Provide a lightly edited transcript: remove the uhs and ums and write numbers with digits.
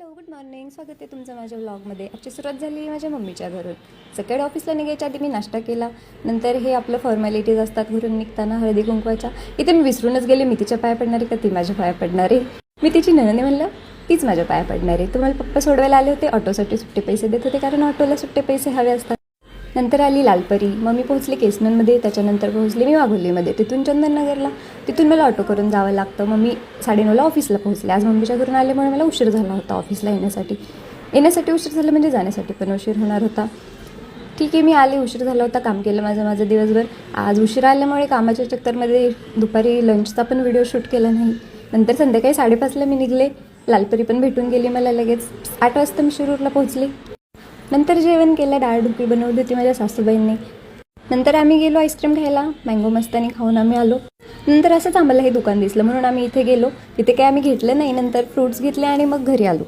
Hello, good morning. स्वागत आहे तुमचं माझ्या व्लॉगमध्ये. आजची सुरुवात झाली माझ्या मम्मीच्या घरून. सकाळी ऑफिसला निघायच्या आधी मी नाश्ता केला. नंतर हे आपलं फॉर्मॅलिटीज असतात घरून निघताना हळदी कुंकवाच्या. इथे मी विसरूनच गेले, मी तिच्या पाया पडणारे का ती माझ्या पाया पडणारे. मी तिची नणंद म्हणलं तीच माझ्या पाया पडणारे. तुम्हाला पप्पा सोडवायला आले होते, ऑटोसाठी सुट्टे पैसे देत होते कारण ऑटोला सुट्टे पैसे हवे असतात. नंतर आली लालपरी. मग मी पोहोचले केसनमध्ये, त्याच्यानंतर पोहोचले मी वाघोलीमध्ये, तिथून चंदननगरला. तिथून मला ऑटो करून जावं लागतं. मग मी 9:30ला ऑफिसला पोहोचले. आज मम्मीच्या घरून आल्यामुळे मला उशीर झाला होता ऑफिसला येण्यासाठी उशीर झाला म्हणजे जाण्यासाठी पण उशीर होणार होता. ठीक आहे, मी आले, उशीर झाला होता, काम केलं माझं दिवसभर. आज उशीर आल्यामुळे कामाच्या चक्करमध्ये दुपारी लंचचा पण व्हिडिओ शूट केला नाही. नंतर संध्याकाळी 5:30ला मी निघले. लालपरी पण भेटून गेली मला लगेच. 8 वाजता मी शिरूरला पोहोचले. नंतर जेवण केलं, डाळ ढुकळी बनवली होती माझ्या सासूबाईंनी. नंतर आम्ही गेलो आईस्क्रीम खायला. मँगो मस्तानी खाऊन आम्ही आलो. नंतर असंच आम्हाला हे दुकान दिसलं म्हणून आम्ही इथे गेलो. तिथे काही आम्ही घेतलं नाही. नंतर फ्रूट्स घेतले आणि मग घरी आलो.